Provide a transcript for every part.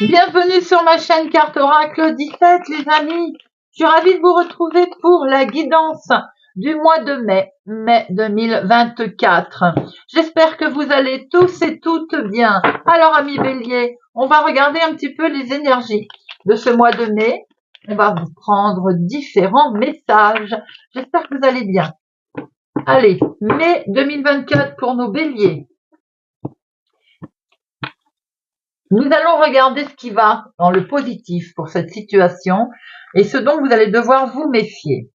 Bienvenue sur ma chaîne Carte Oracle 17 les amis. Je suis ravie de vous retrouver pour la guidance du mois de mai 2024. J'espère que vous allez tous et toutes bien. Alors amis Bélier, on va regarder un petit peu les énergies de ce mois de mai. On va vous prendre différents messages. J'espère que vous allez bien. Allez, mai 2024 pour nos Béliers. Nous allons regarder ce qui va dans le positif pour cette situation et ce dont vous allez devoir vous méfier.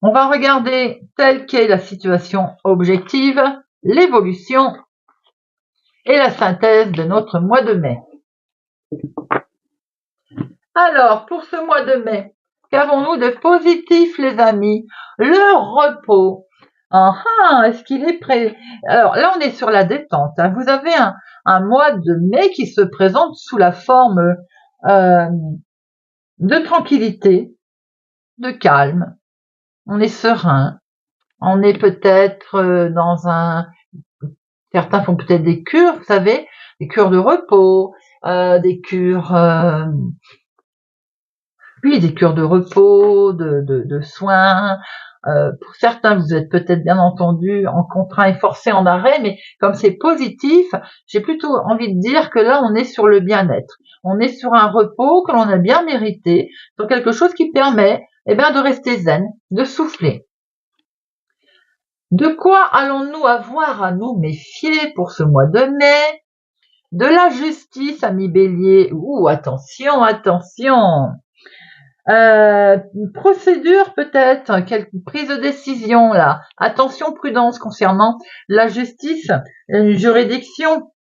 On va regarder telle qu'est la situation objective, l'évolution et la synthèse de notre mois de mai. Alors, pour ce mois de mai, qu'avons-nous de positif les amis? Le repos. Est-ce qu'il est prêt? Alors là, on est sur la détente. Vous avez un mois de mai qui se présente sous la forme de tranquillité, de calme. On est serein. On est peut-être dans certains font peut-être des cures, vous savez, des cures de repos, des cures... des cures de repos, de soins. Pour certains, vous êtes peut-être bien entendu en contraint et forcé en arrêt, mais comme c'est positif, j'ai plutôt envie de dire que là, on est sur le bien-être. On est sur un repos que l'on a bien mérité, sur quelque chose qui permet de rester zen, de souffler. De quoi allons-nous avoir à nous méfier pour ce mois de mai? De la justice, amis Bélier. Attention, attention. Procédure peut-être, quelques prises de décision là. Attention, prudence concernant la justice, une juridiction.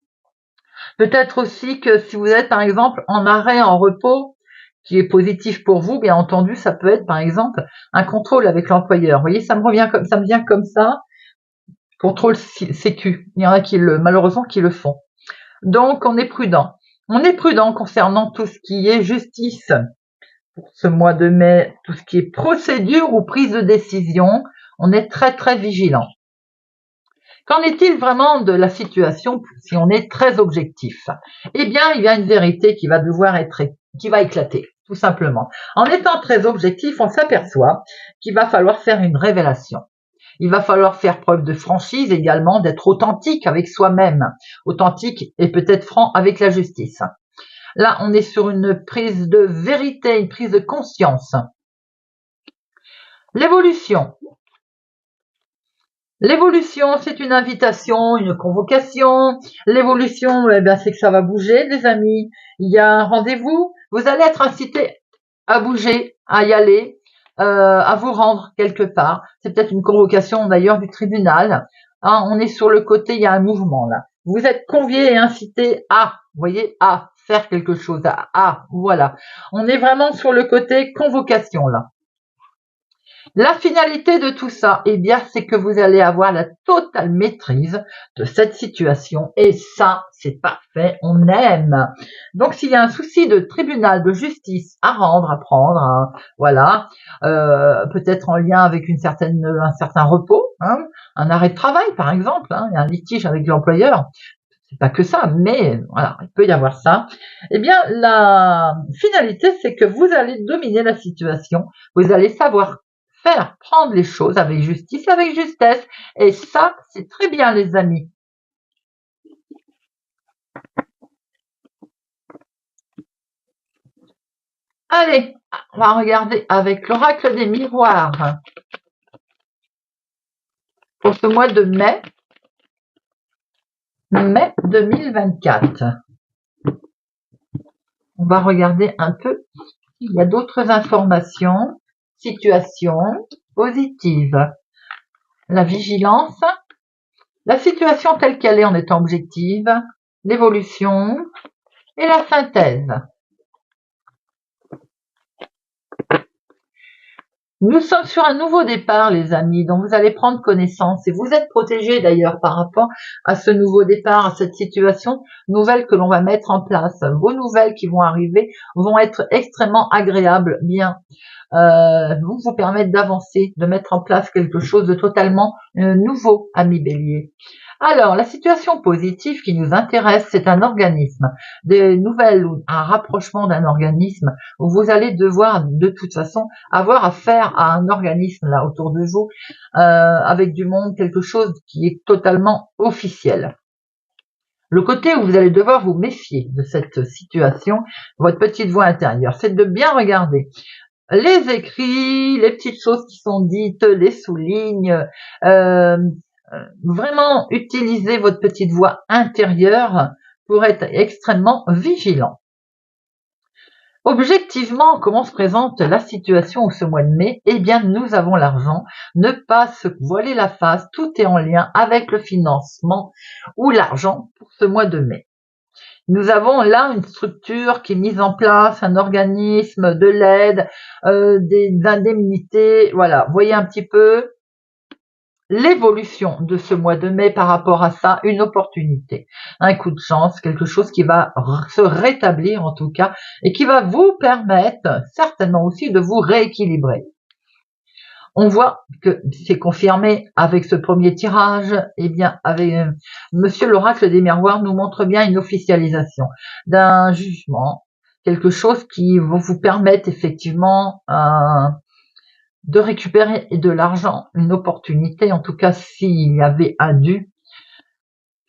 Peut-être aussi que si vous êtes par exemple en arrêt, en repos, qui est positif pour vous, bien entendu, ça peut être par exemple un contrôle avec l'employeur. Vous voyez, ça me vient comme ça. Contrôle sécu. Il y en a malheureusement qui le font. Donc on est prudent. On est prudent concernant tout ce qui est justice. Pour ce mois de mai, tout ce qui est procédure ou prise de décision, on est très très vigilant. Qu'en est-il vraiment de la situation si on est très objectif? Eh bien, il y a une vérité qui va qui va éclater, tout simplement. En étant très objectif, on s'aperçoit qu'il va falloir faire une révélation. Il va falloir faire preuve de franchise également, d'être authentique avec soi-même, authentique et peut-être franc avec la justice. Là, on est sur une prise de vérité, une prise de conscience. L'évolution. L'évolution, c'est une invitation, une convocation. L'évolution, c'est que ça va bouger, les amis. Il y a un rendez-vous. Vous allez être incité à bouger, à y aller, à vous rendre quelque part. C'est peut-être une convocation d'ailleurs du tribunal. On est sur le côté, il y a un mouvement là. Vous êtes conviés et incités à faire quelque chose. Voilà. On est vraiment sur le côté convocation là. La finalité de tout ça, c'est que vous allez avoir la totale maîtrise de cette situation et ça, c'est parfait, on aime. Donc, s'il y a un souci de tribunal, de justice à rendre, à prendre, peut-être en lien avec un certain repos, un arrêt de travail par exemple, un litige avec l'employeur, c'est pas que ça, mais voilà, il peut y avoir ça. La finalité, c'est que vous allez dominer la situation, vous allez savoir faire prendre les choses avec justice et avec justesse. Et ça, c'est très bien, les amis. Allez, on va regarder avec l'oracle des miroirs. Pour ce mois de mai 2024. On va regarder un peu s'il y a d'autres informations. Situation positive. La vigilance. La situation telle qu'elle est en étant objective. L'évolution et la synthèse. Nous sommes sur un nouveau départ, les amis, dont vous allez prendre connaissance et vous êtes protégés d'ailleurs par rapport à ce nouveau départ, à cette situation nouvelle que l'on va mettre en place. Vos nouvelles qui vont arriver vont être extrêmement agréables, vous permettre d'avancer, de mettre en place quelque chose de totalement nouveau, ami Bélier. Alors, la situation positive qui nous intéresse, c'est un organisme, des nouvelles ou un rapprochement d'un organisme où vous allez devoir de toute façon avoir affaire à un organisme là autour de vous, avec du monde, quelque chose qui est totalement officiel. Le côté où vous allez devoir vous méfier de cette situation, votre petite voix intérieure, c'est de bien regarder les écrits, les petites choses qui sont dites, les soulignes, vraiment utiliser votre petite voix intérieure pour être extrêmement vigilant. Objectivement, comment se présente la situation ce mois de mai? Eh bien, nous avons l'argent. Ne pas se voiler la face, tout est en lien avec le financement ou l'argent pour ce mois de mai. Nous avons là une structure qui est mise en place, un organisme, de l'aide, des indemnités. Voilà, voyez un petit peu l'évolution de ce mois de mai par rapport à ça, une opportunité, un coup de chance, quelque chose qui va se rétablir en tout cas et qui va vous permettre certainement aussi de vous rééquilibrer. On voit que c'est confirmé avec ce premier tirage, eh bien, avec Monsieur l'oracle des miroirs nous montre bien une officialisation d'un jugement, quelque chose qui va vous permettre effectivement de récupérer de l'argent, une opportunité, en tout cas s'il y avait un dû,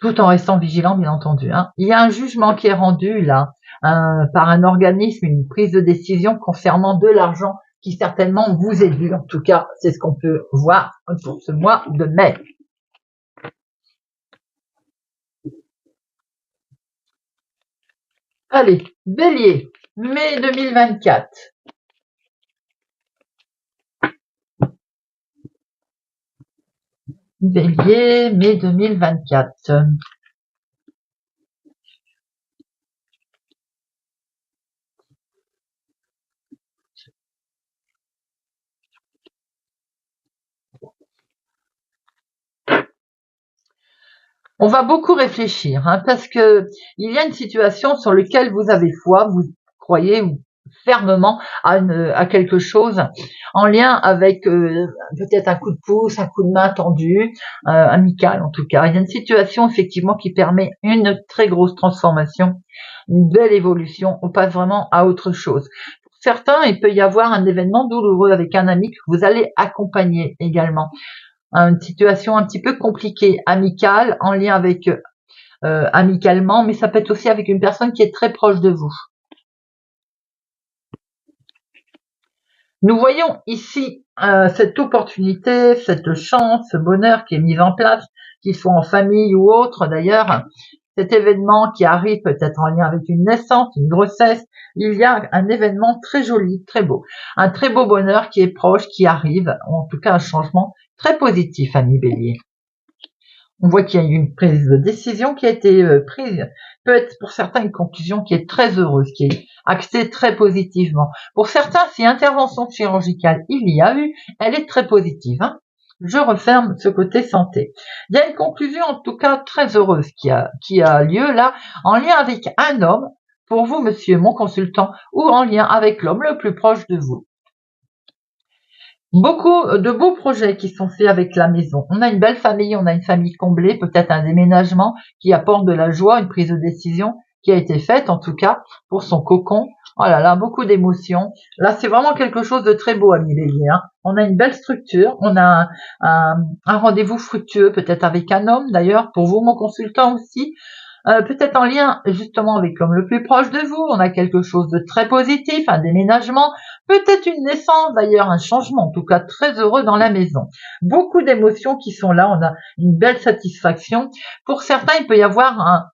tout en restant vigilant bien entendu. Il y a un jugement qui est rendu là par un organisme, une prise de décision concernant de l'argent qui certainement vous est dû. En tout cas, c'est ce qu'on peut voir pour ce mois de mai. Allez, Bélier, mai 2024. Bélier, mai 2024. On va beaucoup réfléchir, parce que il y a une situation sur laquelle vous avez foi, vous croyez fermement à quelque chose en lien avec peut-être un coup de pouce, un coup de main tendu, amical en tout cas. Il y a une situation effectivement qui permet une très grosse transformation, une belle évolution. On passe vraiment à autre chose. Pour certains, il peut y avoir un événement douloureux avec un ami que vous allez accompagner également. Une situation un petit peu compliquée, amicale, en lien avec amicalement, mais ça peut être aussi avec une personne qui est très proche de vous. Nous voyons ici cette opportunité, cette chance, ce bonheur qui est mis en place, qu'il soit en famille ou autre d'ailleurs, cet événement qui arrive peut-être en lien avec une naissance, une grossesse, il y a un événement très joli, très beau, un très beau bonheur qui est proche, qui arrive, en tout cas un changement très positif, ami Bélier. On voit qu'il y a eu une prise de décision qui a été prise, peut être pour certains une conclusion qui est très heureuse, qui est axée très positivement. Pour certains, si intervention chirurgicale il y a eu, elle est très positive. Je referme ce côté santé. Il y a une conclusion en tout cas très heureuse qui a lieu là, en lien avec un homme, pour vous monsieur mon consultant, ou en lien avec l'homme le plus proche de vous. Beaucoup de beaux projets qui sont faits avec la maison. On a une belle famille, on a une famille comblée, peut-être un déménagement qui apporte de la joie, une prise de décision qui a été faite, en tout cas, pour son cocon. Oh là là, beaucoup d'émotions. Là, c'est vraiment quelque chose de très beau, ami Bélier. On a une belle structure, on a un rendez-vous fructueux, peut-être avec un homme, d'ailleurs, pour vous, mon consultant aussi. Peut-être en lien justement avec l'homme le plus proche de vous, on a quelque chose de très positif, un déménagement, peut-être une naissance d'ailleurs, un changement, en tout cas très heureux dans la maison. Beaucoup d'émotions qui sont là, on a une belle satisfaction. Pour certains, il peut y avoir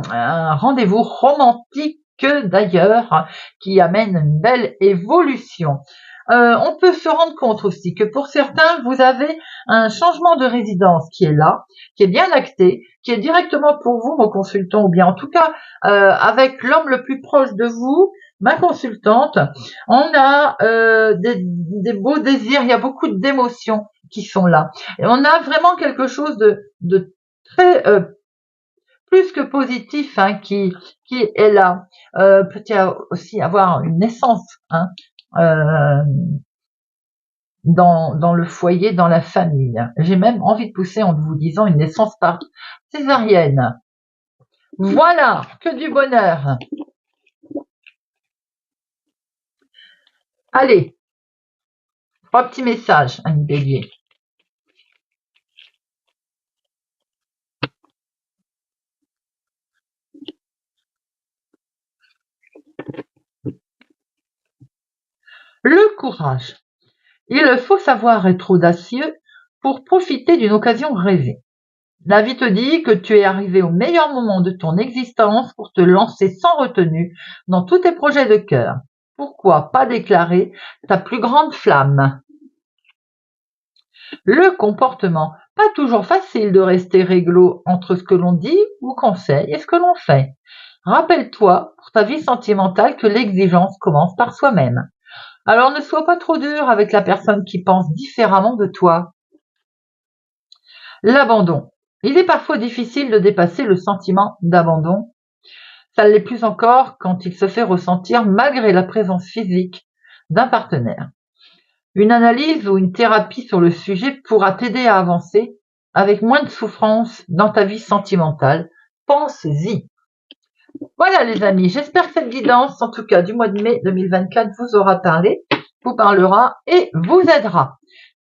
un rendez-vous romantique d'ailleurs qui amène une belle évolution. On peut se rendre compte aussi que pour certains, vous avez un changement de résidence qui est là, qui est bien acté, qui est directement pour vous, mon consultant, ou bien en tout cas avec l'homme le plus proche de vous, ma consultante. On a des beaux désirs, il y a beaucoup d'émotions qui sont là. Et on a vraiment quelque chose de très plus que positif qui est là. Peut-il aussi avoir une naissance, dans le foyer, dans la famille. J'ai même envie de pousser en vous disant une naissance par césarienne. Voilà, que du bonheur. Allez, 3 petits messages, Annie Bélier. Le courage. Il faut savoir être audacieux pour profiter d'une occasion rêvée. La vie te dit que tu es arrivé au meilleur moment de ton existence pour te lancer sans retenue dans tous tes projets de cœur. Pourquoi pas déclarer ta plus grande flamme? Le comportement. Pas toujours facile de rester réglo entre ce que l'on dit ou conseille et ce que l'on fait. Rappelle-toi pour ta vie sentimentale que l'exigence commence par soi-même. Alors ne sois pas trop dur avec la personne qui pense différemment de toi. L'abandon. Il est parfois difficile de dépasser le sentiment d'abandon. Ça l'est plus encore quand il se fait ressentir malgré la présence physique d'un partenaire. Une analyse ou une thérapie sur le sujet pourra t'aider à avancer avec moins de souffrance dans ta vie sentimentale. Pense-y. Voilà les amis, j'espère que cette guidance, en tout cas du mois de mai 2024, vous aura parlé, vous parlera et vous aidera.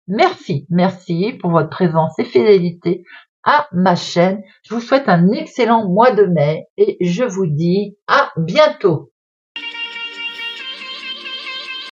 Merci pour votre présence et fidélité à ma chaîne. Je vous souhaite un excellent mois de mai et je vous dis à bientôt.